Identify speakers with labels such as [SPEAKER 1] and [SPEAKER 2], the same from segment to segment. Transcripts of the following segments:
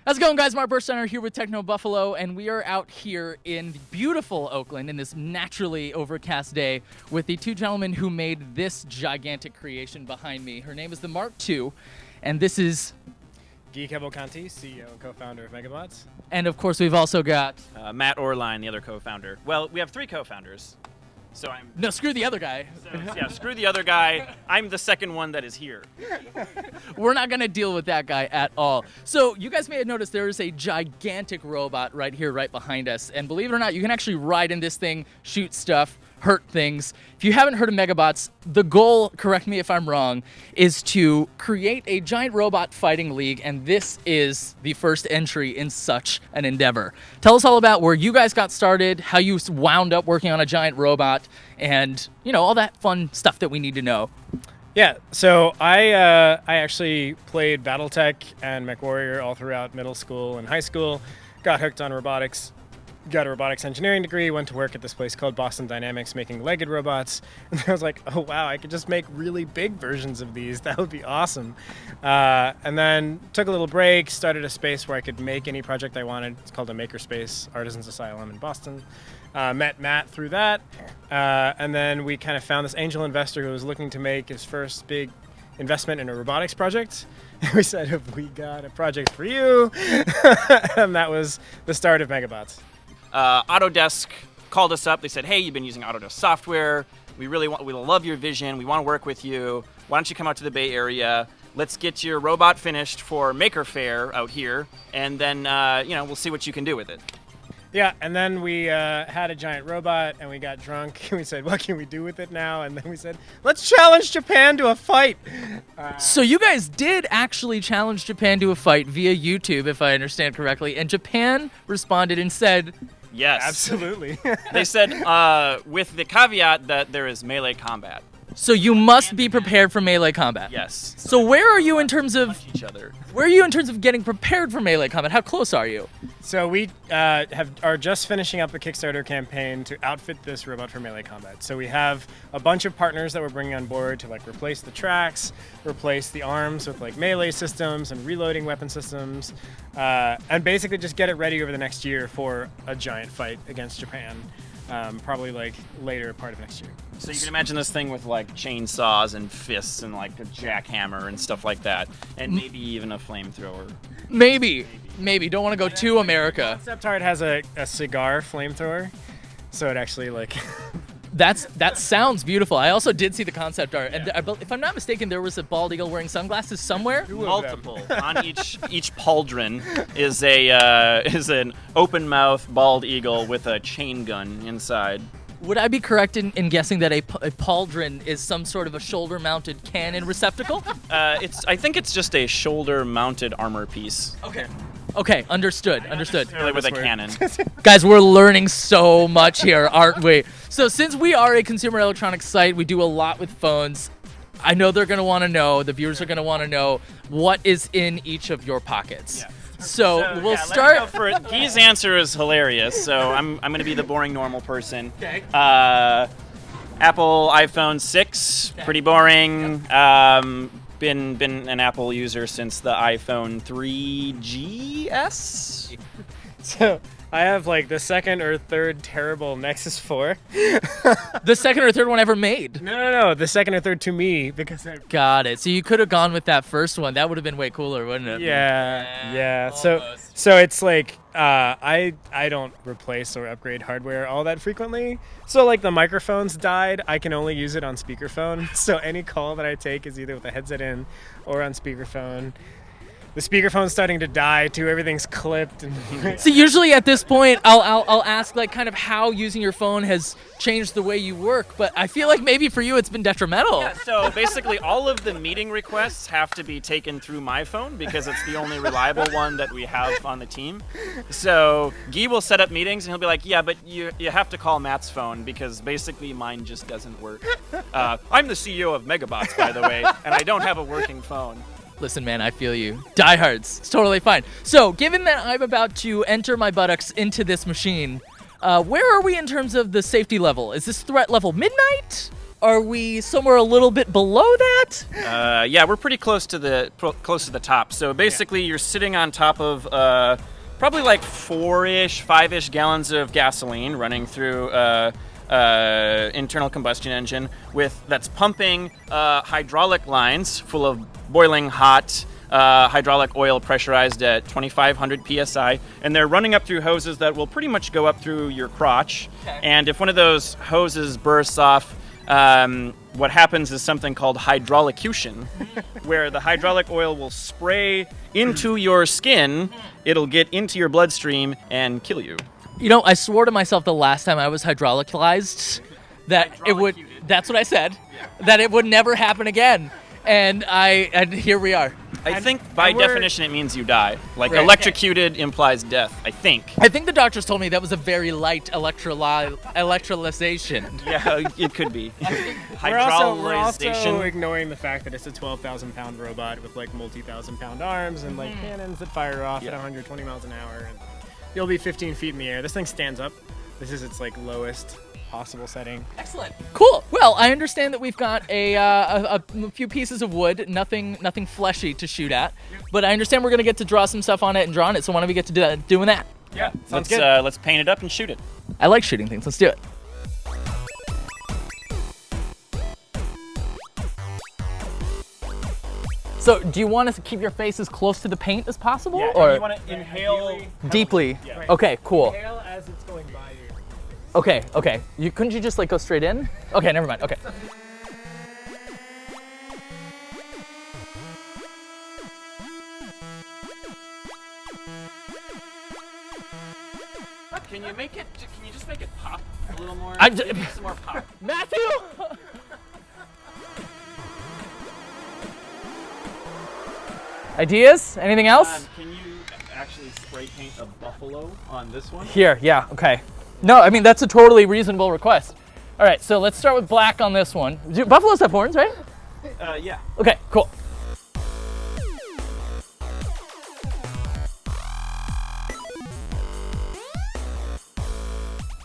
[SPEAKER 1] How's it going, guys? Mark Bursteiner here with Techno Buffalo, and we are out here in beautiful Oakland in this naturally overcast day with the two gentlemen who made this gigantic creation behind me. Her name is the Mark II, and this is...
[SPEAKER 2] Cavalcanti, CEO and co-founder of MegaBots.
[SPEAKER 1] And of course, we've also got...
[SPEAKER 3] Matt Oehrlein, the other co-founder. Well, we have three co-founders. So I'm...
[SPEAKER 1] No, screw the other guy.
[SPEAKER 3] So, yeah, screw the other guy. I'm the second one that is here.
[SPEAKER 1] We're not going to deal with that guy at all. So you guys may have noticed there is a gigantic robot right here, right behind us. And believe it or not, you can actually ride in this thing, shoot stuff, hurt things. If you haven't heard of MegaBots, the goal, correct me if I'm wrong, is to create a giant robot fighting league, and this is the first entry in such an endeavor. Tell us all about where you guys got started, how you wound up working on a giant robot, and, you know, all that fun stuff that we need to know.
[SPEAKER 2] Yeah, so I actually played BattleTech and MechWarrior all throughout middle school and high school, got hooked on robotics, got a robotics engineering degree, went to work at this place called Boston Dynamics making legged robots, and I was like, oh wow, I could just make really big versions of these. That would be awesome. And then took a little break, started a space where I could make any project I wanted. It's called a Makerspace Artisans Asylum in Boston. Met Matt through that, and then we kind of found this angel investor who was looking to make his first big investment in a robotics project. And we said, have we got a project for you? And that was the start of MegaBots.
[SPEAKER 3] Autodesk called us up. They said, hey, you've been using Autodesk software. We love your vision. We want to work with you. Why don't you come out to the Bay Area? Let's get your robot finished for Maker Faire out here, and then we'll see what you can do with it.
[SPEAKER 2] Yeah, and then we had a giant robot, and we got drunk, and we said, what can we do with it now? And then we said, let's challenge Japan to a fight.
[SPEAKER 1] So you guys did actually challenge Japan to a fight via YouTube, if I understand correctly, and Japan responded and said...
[SPEAKER 3] Yes.
[SPEAKER 2] Absolutely.
[SPEAKER 3] They said, with the caveat that there is melee combat.
[SPEAKER 1] So you must be prepared for melee combat.
[SPEAKER 3] Yes.
[SPEAKER 1] So where are you in terms of
[SPEAKER 3] each other?
[SPEAKER 1] Where are you in terms of getting prepared for melee combat? How close are you?
[SPEAKER 2] So we are just finishing up a Kickstarter campaign to outfit this robot for melee combat. So we have a bunch of partners that we're bringing on board to like replace the tracks, replace the arms with like melee systems and reloading weapon systems, and basically just get it ready over the next year for a giant fight against Japan. Probably like later part of next year.
[SPEAKER 3] So you can imagine this thing with like chainsaws and fists and like a jackhammer and stuff like that, and maybe even a flamethrower.
[SPEAKER 1] Maybe. Don't want to go to America.
[SPEAKER 2] Concept art has a cigar flamethrower, so it actually like...
[SPEAKER 1] That sounds beautiful. I also did see the concept art, and if I'm not mistaken, there was a bald eagle wearing sunglasses somewhere.
[SPEAKER 3] Multiple on each pauldron is an open mouth bald eagle with a chain gun inside.
[SPEAKER 1] Would I be correct in guessing that a pauldron is some sort of a shoulder-mounted cannon receptacle?
[SPEAKER 3] I think it's just a shoulder-mounted armor piece.
[SPEAKER 1] Okay, understood.
[SPEAKER 3] Really with a cannon.
[SPEAKER 1] Guys, we're learning so much here, aren't we? So since we are a consumer electronics site, we do a lot with phones. I know they're going to want to know, the viewers are going to want to know, what is in each of your pockets.
[SPEAKER 3] Yeah.
[SPEAKER 1] So we'll start...
[SPEAKER 3] Let's go for it. Guy's answer is hilarious, so I'm going to be the boring normal person.
[SPEAKER 1] Okay.
[SPEAKER 3] Apple iPhone 6, pretty boring. Been an Apple user since the iPhone 3GS.
[SPEAKER 2] So I have like the second or third terrible Nexus 4.
[SPEAKER 1] The second or third one ever made.
[SPEAKER 2] No, the second or third to me because I...
[SPEAKER 1] Got it. So you could have gone with that first one. That would have been way cooler, wouldn't it?
[SPEAKER 2] Yeah.
[SPEAKER 1] Almost.
[SPEAKER 2] So it's like I don't replace or upgrade hardware all that frequently. So like the microphone's died, I can only use it on speakerphone. So any call that I take is either with a headset in or on speakerphone. The speakerphone's starting to die too. Everything's clipped. And
[SPEAKER 1] So usually at this point, I'll ask like kind of how using your phone has changed the way you work, but I feel like maybe for you it's been detrimental.
[SPEAKER 3] Yeah, so basically all of the meeting requests have to be taken through my phone because it's the only reliable one that we have on the team. So Guy will set up meetings and he'll be like, yeah, but you have to call Matt's phone because basically mine just doesn't work. I'm the CEO of MegaBots, by the way, and I don't have a working phone.
[SPEAKER 1] Listen, man, I feel you. Diehards. It's totally fine. So, given that I'm about to enter my buttocks into this machine, where are we in terms of the safety level? Is this threat level midnight? Are we somewhere a little bit below that?
[SPEAKER 3] Yeah, we're pretty close to the top. So basically, you're sitting on top of probably like 5-ish gallons of gasoline running through internal combustion engine that's pumping hydraulic lines full of boiling hot hydraulic oil pressurized at 2,500 psi, and they're running up through hoses that will pretty much go up through your crotch.
[SPEAKER 1] Okay.
[SPEAKER 3] And if one of those hoses bursts off, what happens is something called hydraulicution, where the hydraulic oil will spray into your skin, it'll get into your bloodstream and kill you.
[SPEAKER 1] You know, I swore to myself the last time I was hydraulicized that it would. That's what I said. Yeah. That it would never happen again, and here we are.
[SPEAKER 3] I think by definition it means you die. Like
[SPEAKER 1] Right.
[SPEAKER 3] electrocuted implies death, I think.
[SPEAKER 1] I think the doctors told me that was a very light electrolyzation.
[SPEAKER 3] Yeah, it could be.
[SPEAKER 2] We're also
[SPEAKER 3] Hydrolyzation.
[SPEAKER 2] ignoring the fact that it's a 12,000-pound robot with like multi-thousand-pound arms and like cannons that fire off at 120 miles an hour. And you'll be 15 feet in the air. This thing stands up. This is its like lowest possible setting.
[SPEAKER 1] Excellent. Cool. Well, I understand that we've got a few pieces of wood, nothing fleshy to shoot at, but I understand we're gonna get to draw some stuff on it and draw on it. So why don't we get to doing that?
[SPEAKER 3] Yeah,
[SPEAKER 2] Sounds
[SPEAKER 3] let's
[SPEAKER 2] good.
[SPEAKER 3] let's paint it up and shoot it.
[SPEAKER 1] I like shooting things. Let's do it. So, do you want to keep your face as close to the paint as possible, or
[SPEAKER 3] you want to inhale
[SPEAKER 1] deeply?
[SPEAKER 2] Yeah.
[SPEAKER 1] Okay, cool.
[SPEAKER 2] Inhale as it's going by you.
[SPEAKER 1] Okay. Couldn't you just like go straight in? Okay, never mind. Okay.
[SPEAKER 3] Can you just make it pop a little more?
[SPEAKER 1] I
[SPEAKER 3] Give me some more pop.
[SPEAKER 1] Matthew. Ideas? Anything else?
[SPEAKER 3] Can you actually spray paint a buffalo on this one?
[SPEAKER 1] Here, yeah, okay. No, I mean, that's a totally reasonable request. All right, so let's start with black on this one. Buffaloes have horns, right?
[SPEAKER 3] Yeah.
[SPEAKER 1] Okay, cool.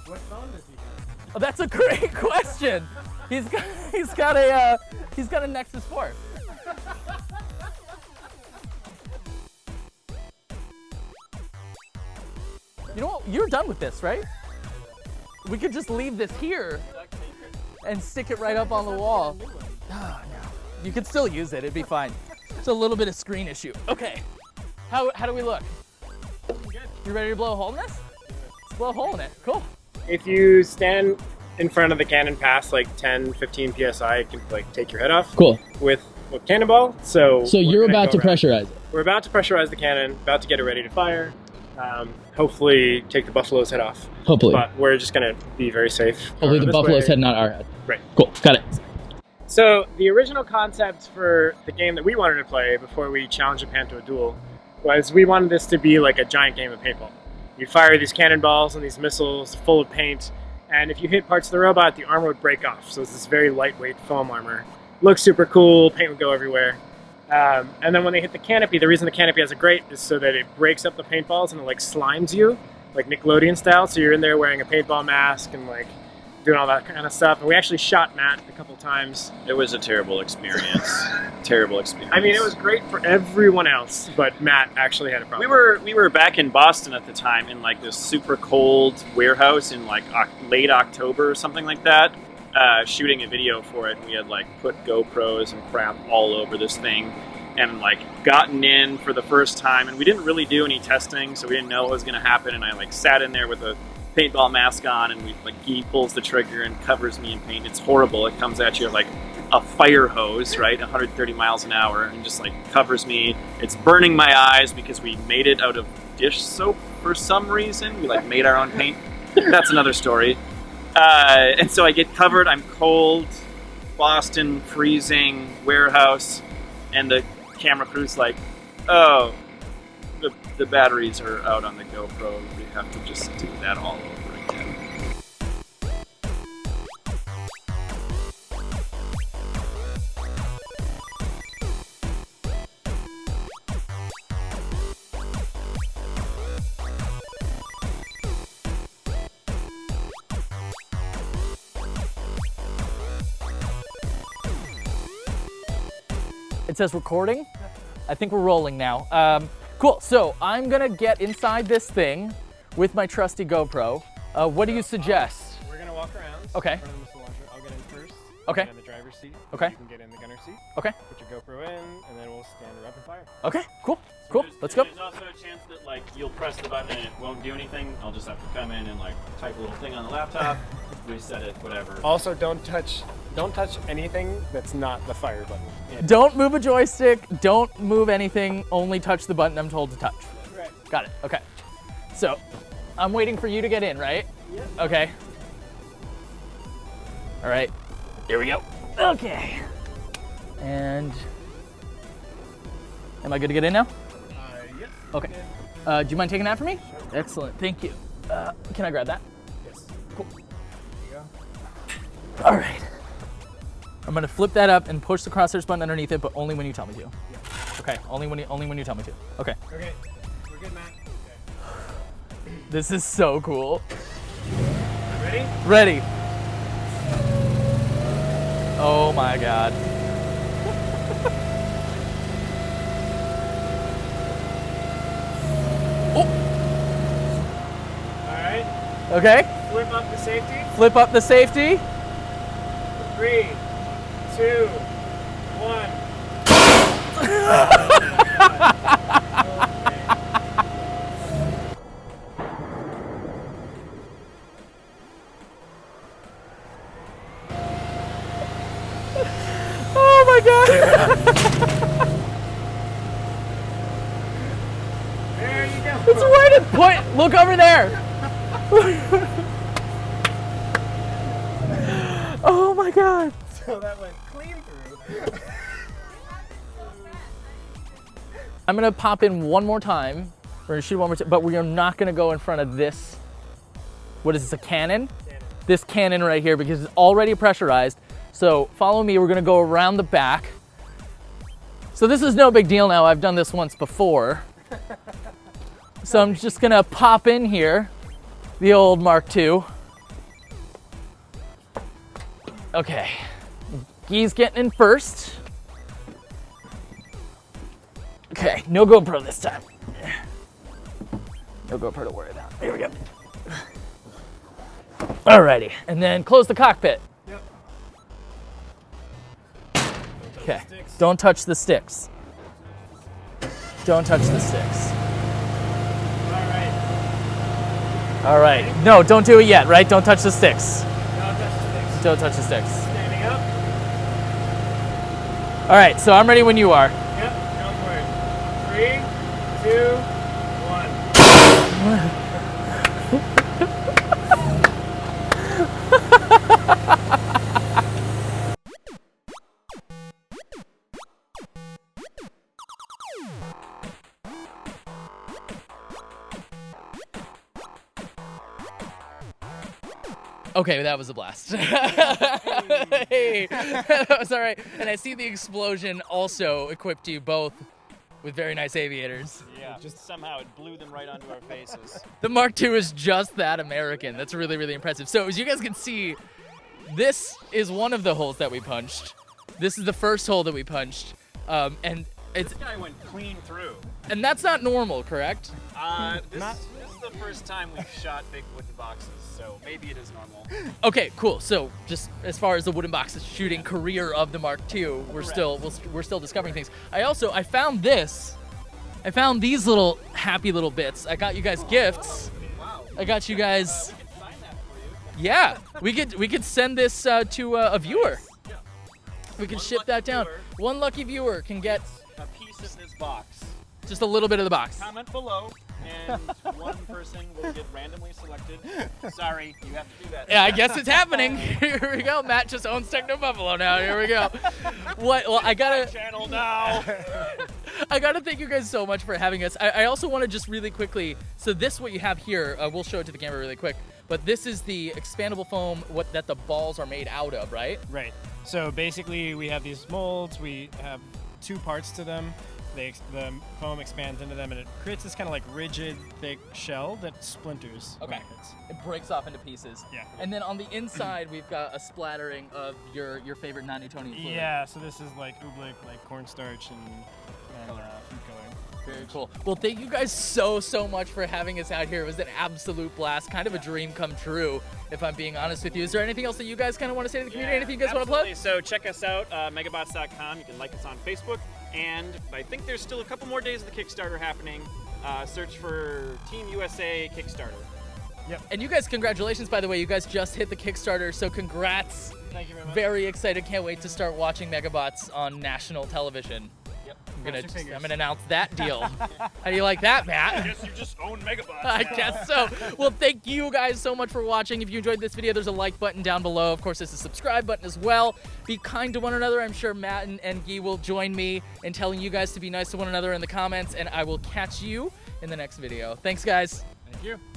[SPEAKER 2] What phone does he have?
[SPEAKER 1] Oh, that's a great question. He's got a Nexus 4. You know what? You're done with this, right? We could just leave this here and stick it right up on the wall. Oh, no. You could still use it. It'd be fine. It's a little bit of screen issue. Okay. How do we look? You ready to blow a hole in this? Let's blow a hole in it. Cool.
[SPEAKER 2] If you stand in front of the cannon past like 10, 15 psi, it can like take your head off.
[SPEAKER 1] Cool.
[SPEAKER 2] With cannonball. So
[SPEAKER 1] you're
[SPEAKER 2] we're gonna
[SPEAKER 1] about to
[SPEAKER 2] go around.
[SPEAKER 1] pressurize it.
[SPEAKER 2] We're about to pressurize the cannon, about to get it ready to fire. Hopefully take the buffalo's head off.
[SPEAKER 1] Hopefully.
[SPEAKER 2] But we're just going to be very safe.
[SPEAKER 1] Hopefully the
[SPEAKER 2] This
[SPEAKER 1] buffalo's
[SPEAKER 2] way.
[SPEAKER 1] head, not our head.
[SPEAKER 2] Right.
[SPEAKER 1] Cool. Got it.
[SPEAKER 2] So the original concept for the game that we wanted to play before we challenged Japan to a duel was we wanted this to be like a giant game of paintball. You fire these cannonballs and these missiles full of paint, and if you hit parts of the robot, the armor would break off. So it's this very lightweight foam armor. Looks super cool, paint would go everywhere. And then when they hit the canopy, the reason the canopy has a grate is so that it breaks up the paintballs and it like slimes you, like Nickelodeon style. So you're in there wearing a paintball mask and like doing all that kind of stuff. And we actually shot Matt a couple times.
[SPEAKER 3] It was a terrible experience. Terrible experience.
[SPEAKER 2] I mean, it was great for everyone else, but Matt actually had a problem.
[SPEAKER 3] We were back in Boston at the time in like this super cold warehouse in like late October or something like that, shooting a video for it. And we had like put GoPros and crap all over this thing and like gotten in for the first time. And we didn't really do any testing, so we didn't know what was going to happen. And I like sat in there with a paintball mask on, and we like Guy pulls the trigger and covers me in paint. It's horrible. It comes at you like a fire hose, right, 130 miles an hour, and just like covers me. It's burning my eyes because we made it out of dish soap for some reason. We like made our own paint. That's another story. And so I get covered. I'm cold. Boston, freezing, warehouse, and the camera crew's like, "Oh, the batteries are out on the GoPro. We have to just do that all over again."
[SPEAKER 1] It says recording. I think we're rolling now. Cool, so I'm gonna get inside this thing with my trusty GoPro. What do you suggest?
[SPEAKER 2] We're gonna walk around.
[SPEAKER 1] Okay.
[SPEAKER 2] In front of the missile launcher. I'll get in first.
[SPEAKER 1] Okay.
[SPEAKER 2] Get in the driver's seat.
[SPEAKER 1] Okay.
[SPEAKER 2] You can get in the gunner seat.
[SPEAKER 1] Okay.
[SPEAKER 2] Put your GoPro in, and then we'll stand rapid fire.
[SPEAKER 1] Okay, cool, cool. Let's go.
[SPEAKER 3] There's also a chance that like you'll press the button and it won't do anything. I'll just have to come in and like type a little thing on the laptop, reset it, whatever.
[SPEAKER 2] Also, don't touch anything that's not the fire button. Yeah.
[SPEAKER 1] Don't move a joystick, don't move anything, only touch the button I'm told to touch.
[SPEAKER 2] Right.
[SPEAKER 1] Got it, okay. So, I'm waiting for you to get in, right?
[SPEAKER 2] Yep.
[SPEAKER 1] Okay. All right, here we go. Okay. And, am I good to get in now?
[SPEAKER 2] Yep.
[SPEAKER 1] Okay. Do you mind taking that for me? Sure. Excellent, thank you. Can I grab that?
[SPEAKER 2] Yes.
[SPEAKER 1] Cool.
[SPEAKER 2] There you go.
[SPEAKER 1] All right. I'm gonna flip that up and push the crosshairs button underneath it, but only when you tell me to.
[SPEAKER 2] Yeah.
[SPEAKER 1] Okay, only when you tell me to. Okay.
[SPEAKER 2] Okay. We're good, Matt. Okay.
[SPEAKER 1] This is so cool.
[SPEAKER 2] Ready?
[SPEAKER 1] Ready. Oh my God. Oh.
[SPEAKER 2] All right.
[SPEAKER 1] Okay.
[SPEAKER 2] Flip up the safety.
[SPEAKER 1] Flip up the safety.
[SPEAKER 2] 3, 2, 1.
[SPEAKER 1] Oh my God.
[SPEAKER 2] There you go.
[SPEAKER 1] It's right at point. Look over there. Oh my God.
[SPEAKER 2] So that went clean through.
[SPEAKER 1] I'm gonna pop in one more time. We're gonna shoot one more time, but we are not gonna go in front of this. What is this, a cannon? This cannon right here, because it's already pressurized. So follow me, we're gonna go around the back. So this is no big deal now, I've done this once before. So I'm just gonna pop in here, the old Mark II. Okay, Guy's getting in first. Okay, no GoPro this time. No GoPro to worry about. Here we go. Alrighty, and then close the cockpit.
[SPEAKER 2] Yep.
[SPEAKER 1] Okay, don't touch the sticks. Don't touch the sticks.
[SPEAKER 2] All right.
[SPEAKER 1] Alright, no, don't do it yet, right? Don't touch the sticks.
[SPEAKER 2] Don't touch the sticks.
[SPEAKER 1] Don't touch the sticks.
[SPEAKER 2] Standing up.
[SPEAKER 1] Alright, so I'm ready when you are.
[SPEAKER 2] Yep. Go for it. 3, 2, 1.
[SPEAKER 1] Okay, that was a blast. Hey, that was all right. And I see the explosion also equipped you both with very nice aviators.
[SPEAKER 3] Yeah, just somehow it blew them right onto our faces.
[SPEAKER 1] The Mark II is just that American. That's really, really impressive. So as you guys can see, this is one of the holes that we punched. This is the first hole that we punched. And it's,
[SPEAKER 3] This guy went clean through.
[SPEAKER 1] and that's not normal, correct?
[SPEAKER 3] This is the first time we've shot big wooden boxes, so maybe it is normal.
[SPEAKER 1] Okay, cool. So just as far as the wooden boxes shooting career of the Mark II, we're still discovering things. I found this. I found these little happy little bits. I got you guys gifts.
[SPEAKER 3] Wow.
[SPEAKER 1] I got you guys.
[SPEAKER 3] We can sign that for you.
[SPEAKER 1] Yeah, we could send this to a viewer.
[SPEAKER 3] Yeah.
[SPEAKER 1] We can
[SPEAKER 3] One
[SPEAKER 1] ship that
[SPEAKER 3] lucky
[SPEAKER 1] down.
[SPEAKER 3] viewer.
[SPEAKER 1] One lucky viewer can get
[SPEAKER 3] A piece of this box.
[SPEAKER 1] just a little bit of the box.
[SPEAKER 3] Comment below, and one person will get randomly selected. Sorry, you have to do that.
[SPEAKER 1] Yeah, I guess it's happening. Here we go. Matt just owns Techno Buffalo now. Here we go. What? Well, I gotta.
[SPEAKER 3] Channel now.
[SPEAKER 1] I gotta thank you guys so much for having us. I also want to just really quickly. So this, what you have here, we'll show it to the camera really quick. But this is the expandable foam that the balls are made out of, right?
[SPEAKER 2] Right. So basically, we have these molds. We have two parts to them. the foam expands into them, and it creates this kind of like rigid, thick shell that splinters. when
[SPEAKER 1] Okay.
[SPEAKER 2] it hits.
[SPEAKER 1] It breaks off into pieces.
[SPEAKER 2] Yeah.
[SPEAKER 1] And then on the inside, we've got a splattering of your favorite non-Newtonian fluid.
[SPEAKER 2] Yeah, so this is like oobleck, like cornstarch and food coloring.
[SPEAKER 1] Very cool. Well, thank you guys so much for having us out here. It was an absolute blast, kind of a dream come true, if I'm being honest with you. Is there anything else that you guys kind of want to say to the community? Anything you guys want to plug?
[SPEAKER 3] So check us out, megabots.com. You can like us on Facebook, and I think there's still a couple more days of the Kickstarter happening. Search for Team USA Kickstarter.
[SPEAKER 1] And you guys, congratulations, by the way. You guys just hit the Kickstarter, so congrats.
[SPEAKER 2] Thank you very much.
[SPEAKER 1] Very excited. Can't wait to start watching MegaBots on national television.
[SPEAKER 2] Yep.
[SPEAKER 1] I'm gonna announce that deal. How do you like that, Matt?
[SPEAKER 3] I guess you just own MegaBots.
[SPEAKER 1] I guess so. Well, thank you guys so much for watching. If you enjoyed this video, there's a like button down below. Of course, there's a subscribe button as well. Be kind to one another. I'm sure Matt and Guy will join me in telling you guys to be nice to one another in the comments, and I will catch you in the next video. Thanks, guys.
[SPEAKER 2] Thank you.